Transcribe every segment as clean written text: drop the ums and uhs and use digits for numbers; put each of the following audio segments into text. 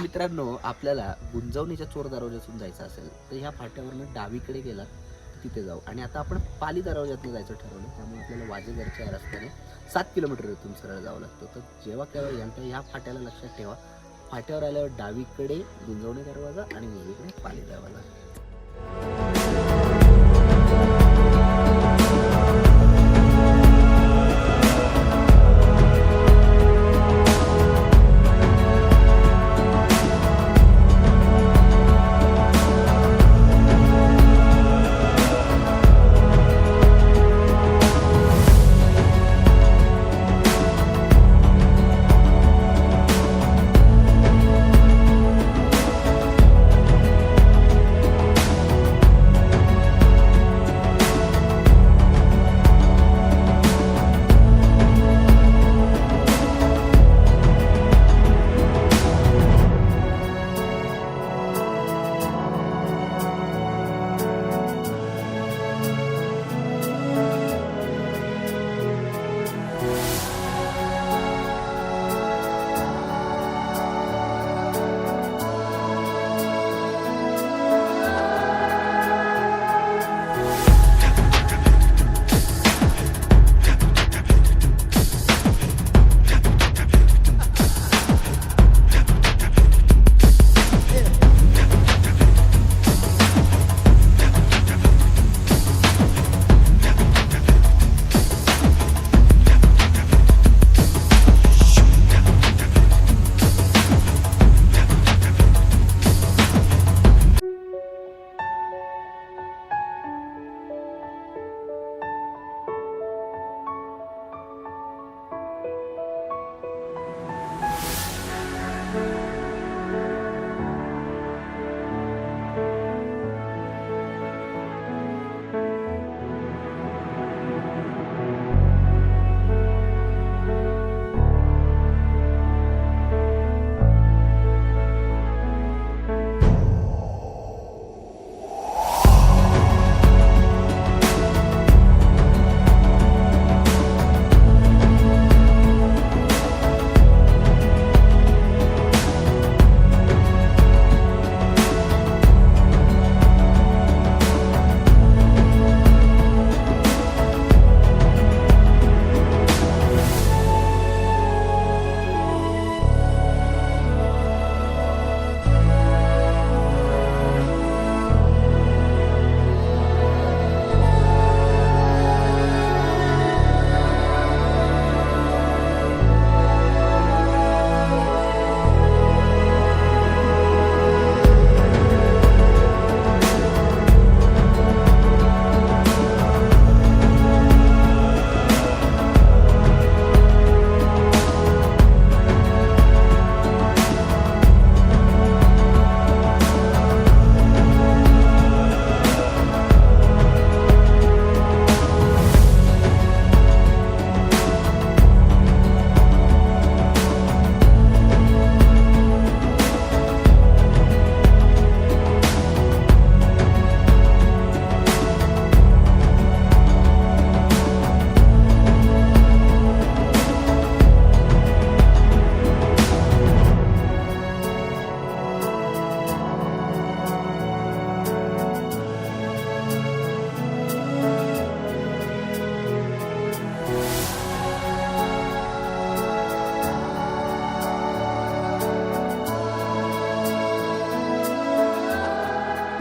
मित्रांनो, आपल्याला गुंजवणीच्या चोर दरवाजातून जायचं असेल तर ह्या फाट्यावरनं डावीकडे गेला तिथे जाऊ. आणि आता आपण पाली दरवाजातून जायचं ठरवलं, त्यामुळे आपल्याला वाजेघरच्या या रस्त्याने 7 किलोमीटर इथून सरळ जावं लागतं. तर जेव्हा केव्हा यांच्या ह्या फाट्याला लक्षात ठेवा, फाट्यावर आल्यावर डावीकडे गुंजवणी दरवाजा आणि उजवीकडे पाली दरवाजा.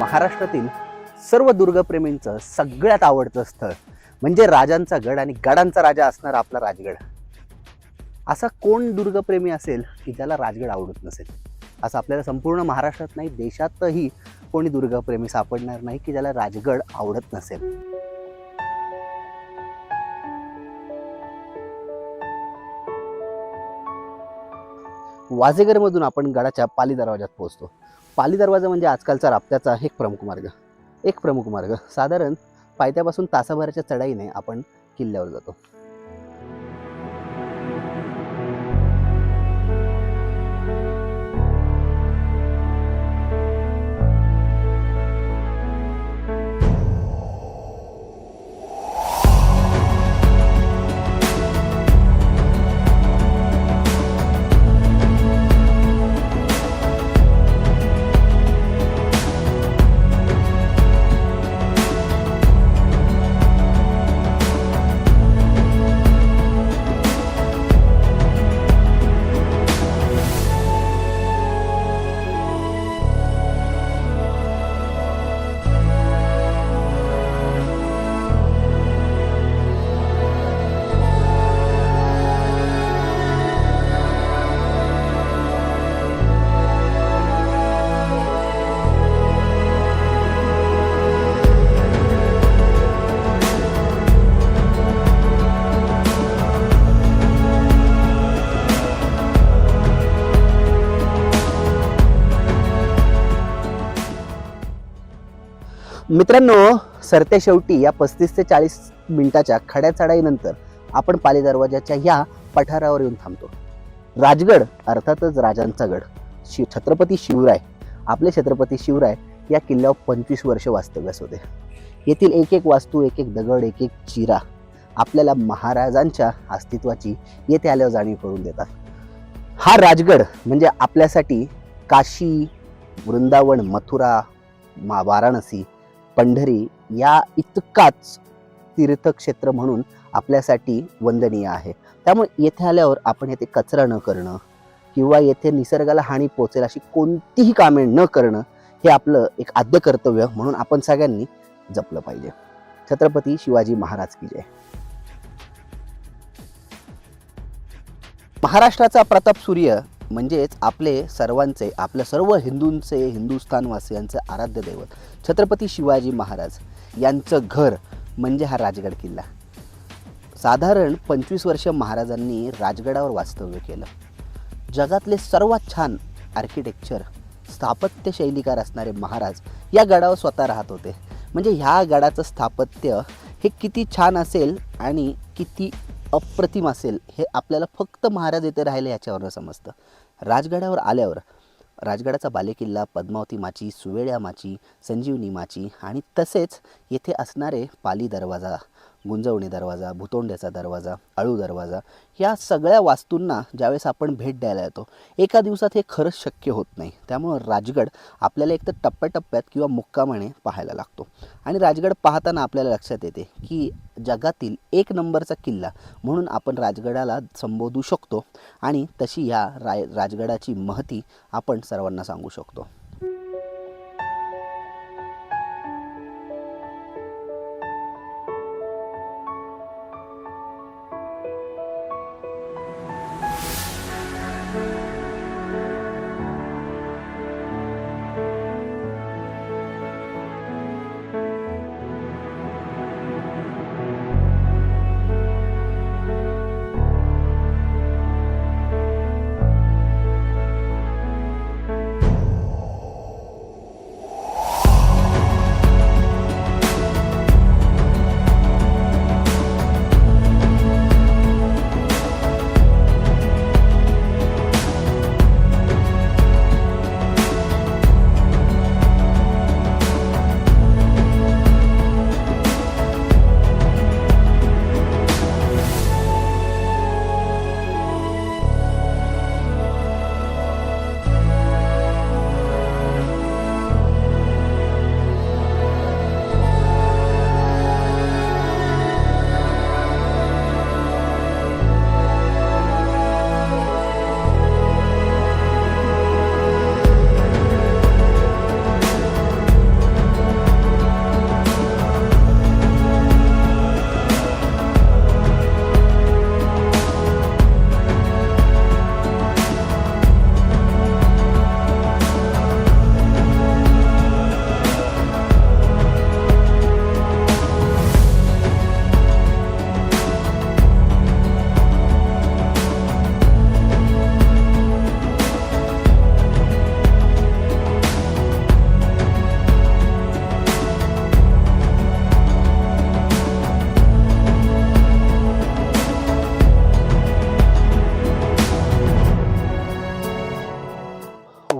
महाराष्ट्रातील सर्व दुर्गप्रेमींचं सगळ्यात आवडतं स्थळ म्हणजे राजांचा गड आणि गडांचा राजा असणारा आपला राजगड. असा कोण दुर्गप्रेमी असेल की ज्याला राजगड आवडत नसेल? असं आपल्याला संपूर्ण महाराष्ट्रात नाही, देशातही कोणी दुर्गप्रेमी सापडणार नाही की ज्याला राजगड आवडत नसेल. वाजेघरमधून आपण गडाच्या पाली दरवाजात पोहोचतो. पाली दरवाजा म्हणजे आजकालचा राप्त्याचा एक प्रमुख मार्ग. साधारण पायथ्यापासून तासाभराच्या चढाईने आपण किल्ल्यावर जातो. मित्रांनो, सरते शेवटी या 35 ते 40 मिनिटाच्या खड्या चढाईनंतर आपण पाली दरवाजाच्या या पठारावर येऊन थांबतो. राजगड अर्थातच राजांचा गड. छत्रपती शिवराय, आपले छत्रपती शिवराय या किल्ल्यावर 25 वर्ष वास्तव्यास होते. येथील एक एक वास्तू, एक एक दगड, एक एक चिरा आपल्याला महाराजांच्या अस्तित्वाची येथे आल्यावर जाणीव करून देतात. हा राजगड म्हणजे आपल्यासाठी काशी, वृंदावन, मथुरा, वाराणसी, पंढरी या इतकाच तीर्थक्षेत्र म्हणून आपल्यासाठी वंदनीय आहे. त्यामुळे येथे आल्यावर आपण येथे कचरा न करणं किंवा येथे निसर्गाला हानी पोहोचेल अशी कोणतीही कामे न करणं हे आपलं एक आद्य कर्तव्य म्हणून आपण सगळ्यांनी जपलं पाहिजे. छत्रपती शिवाजी महाराज की जय. महाराष्ट्राचा प्रताप सूर्य म्हणजेच आपले सर्वांचे, आपल्या सर्व हिंदूंचे, हिंदुस्थानवासियांचे आराध्य दैवत छत्रपती शिवाजी महाराज यांचं घर म्हणजे हा राजगड किल्ला. साधारण 25 वर्ष महाराजांनी राजगडावर वास्तव्य केलं. जगातले सर्वात छान आर्किटेक्चर, स्थापत्य शैलीकार असणारे महाराज या गडावर स्वतः राहत होते. म्हणजे ह्या गडाचं स्थापत्य हे किती छान असेल आणि किती अप्रतिम असेल हे आपल्याला फक्त महाराज येथे राहिले याच्यावरून समजतं. राजगडावर आल्यावर राजगडाचा बालेकिल्ला, पद्मावती माची, सुवेळ्या माची, संजीवनी माची आणि तसेच येथे असणारे पाली दरवाजा, गुंजवणी दरवाजा, भुतोंड्याचा दरवाजा, अळू दरवाजा या सगळ्या वास्तूंना ज्यावेळेस आपण भेट द्यायला येतो एका दिवसात हे खरंच शक्य होत नाही. त्यामुळं राजगड आपल्याला एक तर टप्प्याटप्प्यात किंवा मुक्कामाने पाहायला लागतो. आणि राजगड पाहताना आपल्याला लक्षात येते की जगातील एक नंबरचा किल्ला म्हणून आपण राजगडाला संबोधू शकतो आणि तशी या राजगडाची महती आपण सर्वांना सांगू शकतो.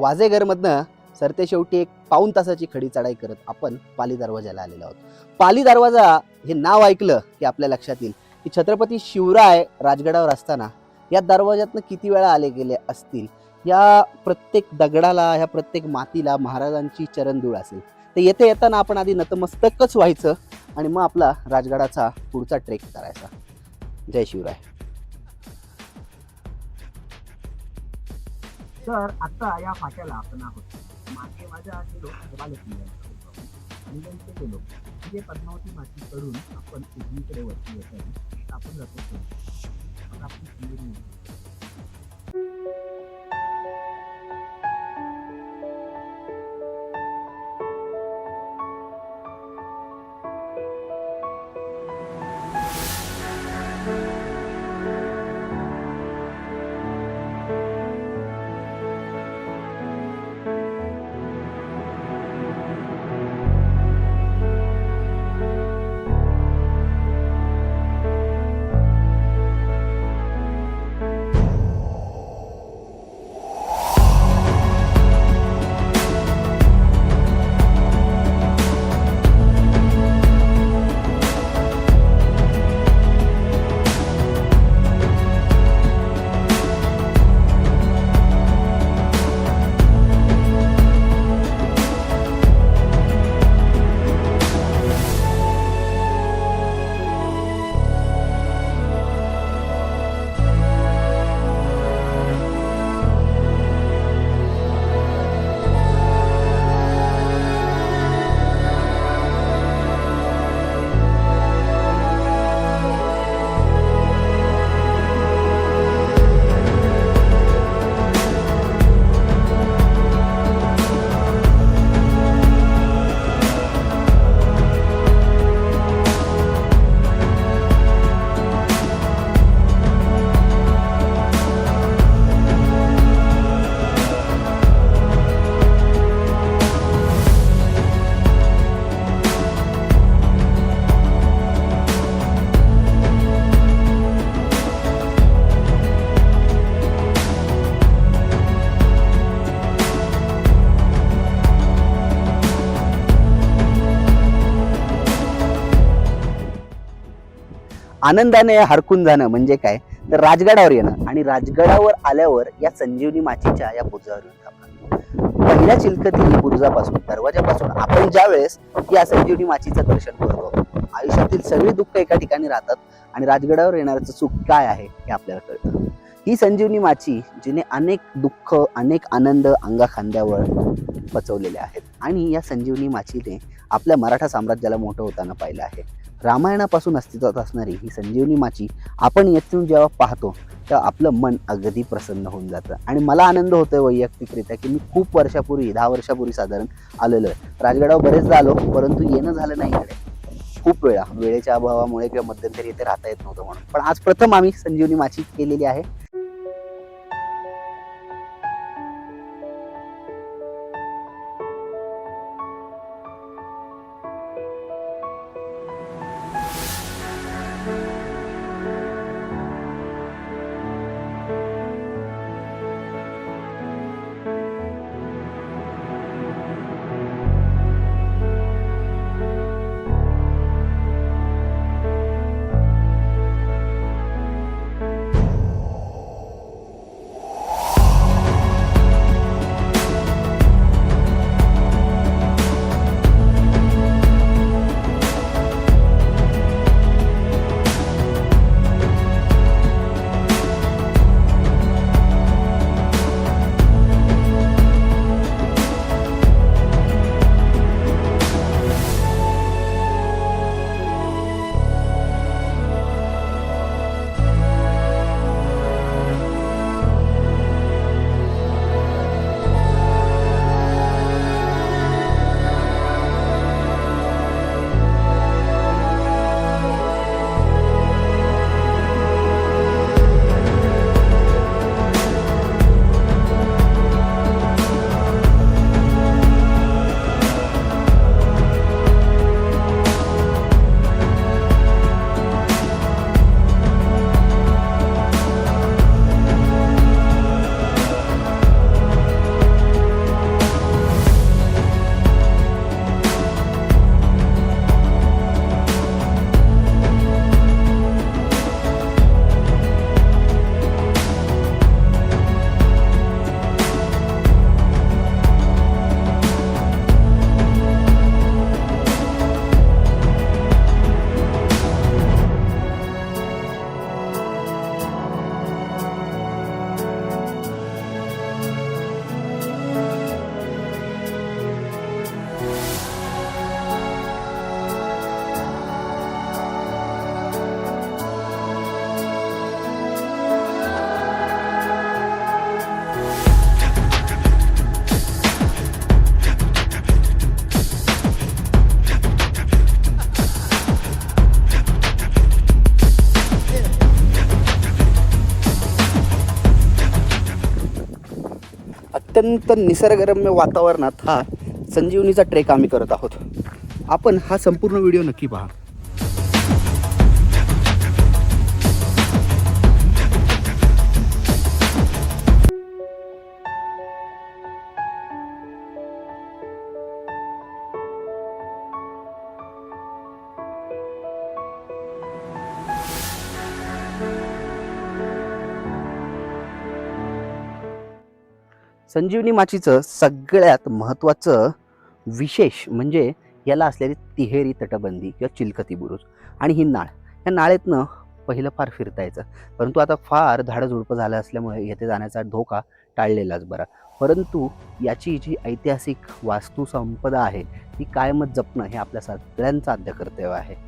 वाजेघरमधनं सरते शेवटी एक पाऊण तासाची खडी चढाई करत आपण पाली दरवाजाला आलेलो आहोत. पाली दरवाजा हे नाव ऐकलं की आपल्या लक्षात येईल की छत्रपती शिवराय राजगडावर असताना या दरवाजातनं किती वेळा आले गेले असतील. या प्रत्येक दगडाला, ह्या प्रत्येक मातीला महाराजांची चरणधूळ असेल. तर येथे येताना आपण आधी नतमस्तकच व्हायचं आणि मग आपला राजगडाचा पुढचा ट्रेक करायचा. जय शिवराय. तर आता या फाट्याला आपण आहोत. मागे माझ्या गेलो बालेकिल्ल्याला आणि नंतर गेलो म्हणजे पद्मावती माती कडून आपण उजवीकडे वरती येत आपण जातो. आपण आनंदाने हरकून जाणं म्हणजे काय तर राजगडावर येणं आणि राजगडावर आल्यावर या संजीवनी माचीच्या या बुरुजावर येऊन थांबणं. पहिल्या चिलखती बुरुजापासून दरवाजापासून आपण ज्या वेळेस या संजीवनी माचीचं दर्शन करतो आयुष्यातील सगळी दुःख एका ठिकाणी राहतात आणि राजगडावर येणाऱ्याचं सुख काय आहे हे आपल्याला कळतं. ही संजीवनी माची जिने अनेक दुःख अनेक आनंद अंगा खांद्यावर पचवलेले आहेत आणि या संजीवनी माचीने आपल्या मराठा साम्राज्याला मोठं होताना पाहिलं आहे. रामायणापासून अस्तित्वात असणारी ही संजीवनी माची आपण येथून जेव्हा पाहतो तेव्हा आपलं मन अगदी प्रसन्न होऊन जातं आणि मला आनंद होतोय वैयक्तिकरित्या की मी खूप वर्षापूर्वी 10 वर्षापूर्वी साधारण आलेलो आहे. राजगडावर बरेचदा आलो परंतु येणं झालं नाही इकडे खूप वेळेच्या अभावामुळे किंवा मध्यंतरी इथे राहता येत नव्हतं म्हणून. पण आज प्रथम आम्ही संजीवनी माची केलेली आहे. अत्यंत निसर्गरम्य वातावरणात हा संजीवनीचा ट्रेक आम्ही करत आहोत. आपण हा संपूर्ण व्हिडिओ नक्की पहा. संजीवनी माचीचं सगळ्यात महत्त्वाचं विशेष म्हणजे याला असलेली तिहेरी तटबंदी किंवा चिलखती बुरुज आणि ही नाळ. या नाळेतनं पहिलं फार फिरता यायचं परंतु आता फार झाडझुडपं झालं असल्यामुळे येथे जाण्याचा धोका टाळलेलाच बरा. परंतु याची जी ऐतिहासिक वास्तुसंपदा आहे ती कायमच जपणं हे आपल्या सगळ्यांचं आद्य कर्तव्य आहे.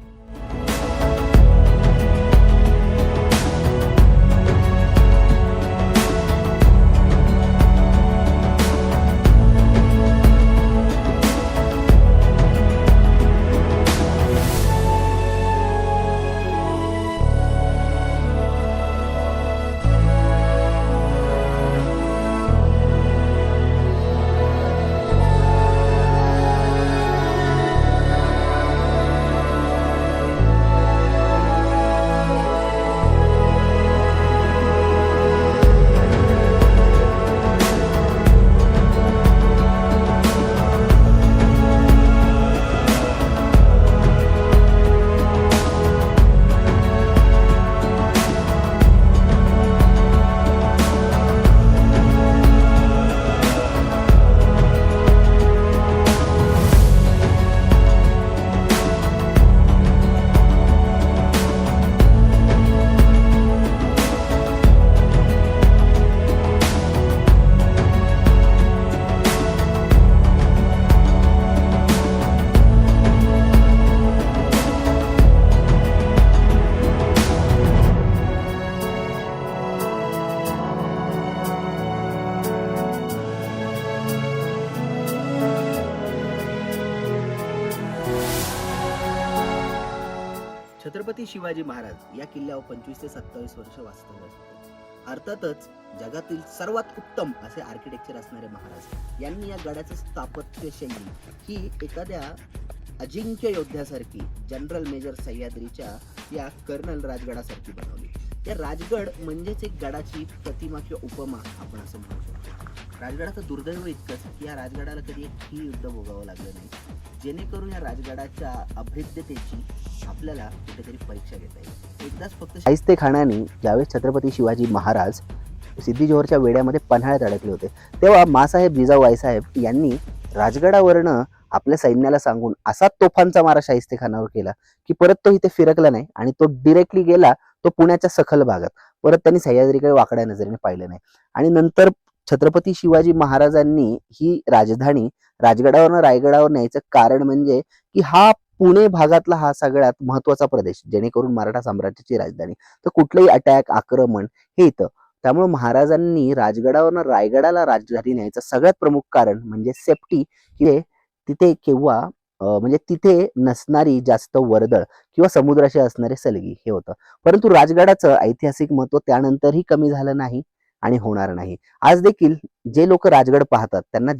छत्रपती शिवाजी महाराज या किल्ल्यावर 25 ते 27 वर्ष वास्तव्यास होते. अर्थातच जगातील सर्वात उत्तम असे आर्किटेक्चर असणारे महाराज यांनी या गडाचं स्थापत्य शैली ही एखाद्या अजिंक्य योद्ध्यासारखी जनरल मेजर सह्याद्रीच्या या कर्नल राजगडासारखी बनवली. या राजगड म्हणजेच एक गडाची प्रतिमा किंवा उपमा आपण असं म्हणू शकतो. राजगडाचं दुर्दैव इतकंच की या राजगडाला कधी एकही युद्ध भोगावं लागलं नाही, जेणेकरून या राजगडाच्या अभेद्यतेची आपल्याला कुठेतरी परीक्षा घेता येईल. एकदाच फक्त शाहिस्ते खानाने ज्यावेळेस छत्रपती शिवाजी महाराज सिद्धी-जोहरच्या वेड्यामध्ये पन्हाळ्यात अडकले होते, तेव्हा मासाहेब जिजाऊ आईसाहेब यांनी राजगडावरनं आपल्या सैन्याला सांगून असा तोफांचा मारा शाहिस्ते खानावर केला की परत तो इथे फिरकला नाही आणि तो डिरेक्टली गेला तो पुण्याच्या सखल भागात. परत त्यांनी सह्याद्रीकडे वाकड्या नजरेने पाहिलं नाही. आणि नंतर छत्रपती शिवाजी महाराजांनी ही राजधानी राजगडावरनं रायगडावर न्यायचं कारण म्हणजे की हा पुणे भागातला हा सगळ्यात महत्वाचा प्रदेश, जेणेकरून मराठा साम्राज्याची राजधानी, तर कुठलंही अटॅक आक्रमण हे इथं. त्यामुळे महाराजांनी राजगडावरनं रायगडाला राजधानी न्यायचं सगळ्यात प्रमुख कारण म्हणजे सेफ्टी, की तिथे किंवा म्हणजे तिथे नसणारी जास्त वर्दळ किंवा समुद्राशी असणारे सलगी हे होतं. परंतु राजगडाचं ऐतिहासिक महत्व त्यानंतरही कमी झालं नाही आणि होणार नाही. आज देखील जे लोक राजगड पाहतात त्यांना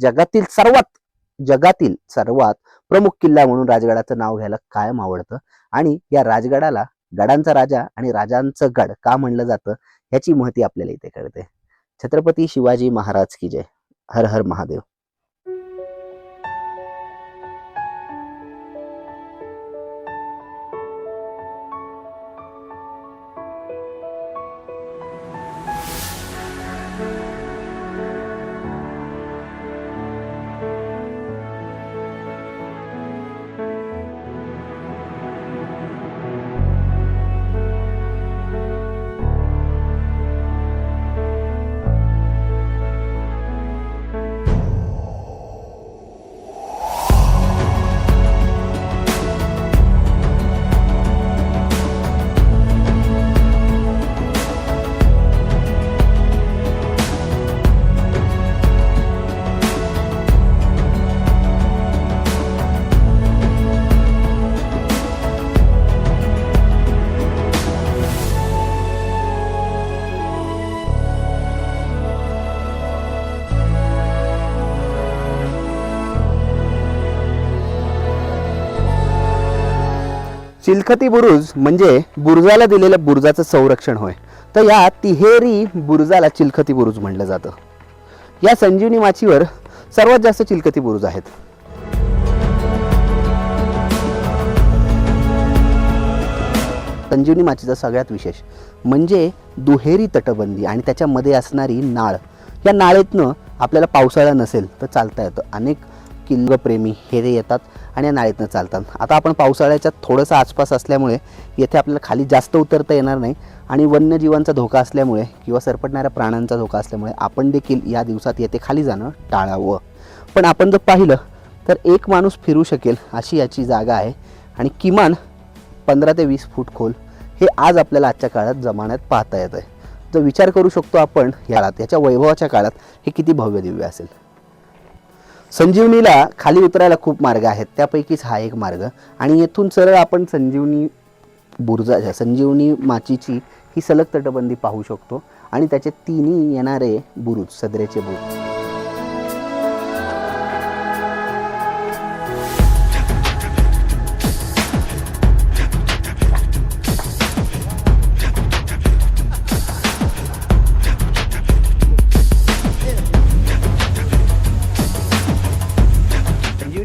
जगातील सर्वात प्रमुख किल्ला म्हणून राजगडाचं नाव घ्यायला कायम आवडतं. आणि या राजगडाला गडांचा राजा आणि राजांचं गड का म्हणलं जातं ह्याची महती आपल्याला इथे कळते. छत्रपती शिवाजी महाराज की जय. हर हर महादेव. चिलखती बुरुज म्हणजे बुरुजाला दिलेल्या बुरुजाचं संरक्षण होय. तर या तिहेरी बुरुजाला चिलखती बुरुज म्हटलं जातं. या संजीवनी माचीवर सर्वात जास्त चिलखती बुरुज आहेत. संजीवनी माचीचा सगळ्यात विशेष म्हणजे दुहेरी तटबंदी आणि त्याच्यामध्ये असणारी नाळ. या नाळेतनं आपल्याला पावसाळा नसेल तर चालता येतं. अनेक किल्लप्रेमी हे येतात आणि या नाळेतनं चालतात. आता आपण पावसाळ्याच्या थोडंसं आसपास असल्यामुळे येथे आपल्याला खाली जास्त उतरता येणार नाही आणि वन्यजीवांचा धोका असल्यामुळे किंवा सरपटणाऱ्या प्राण्यांचा धोका असल्यामुळे आपण देखील या दिवसात येथे खाली जाणं टाळावं. पण आपण जर पाहिलं तर एक माणूस फिरू शकेल अशी याची जागा आहे आणि किमान 15 ते 20 फूट खोल हे आज आपल्याला आजच्या काळात जमान्यात पाहता येत आहे. जर विचार करू शकतो आपण याच्या वैभवाच्या काळात हे किती भव्य दिव्य असेल. संजीवनीला खाली उतरायला खूप मार्ग आहेत, त्यापैकीच हा एक मार्ग. आणि येथून सरळ आपण संजीवनी माचीची ही सलग तटबंदी पाहू शकतो आणि त्याचे तिन्ही येणारे बुरुज, सदरेचे बुरुज.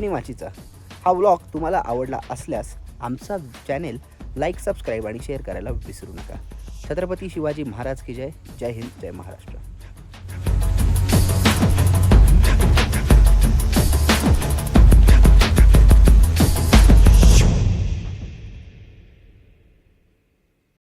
माचीचा हा व्लॉग तुम्हाला आवडला असल्यास आमचा चॅनेल लाईक, सबस्क्राईब आणि शेअर करायला विसरू नका. छत्रपती शिवाजी महाराज की जय. जय हिंद, जय महाराष्ट्र.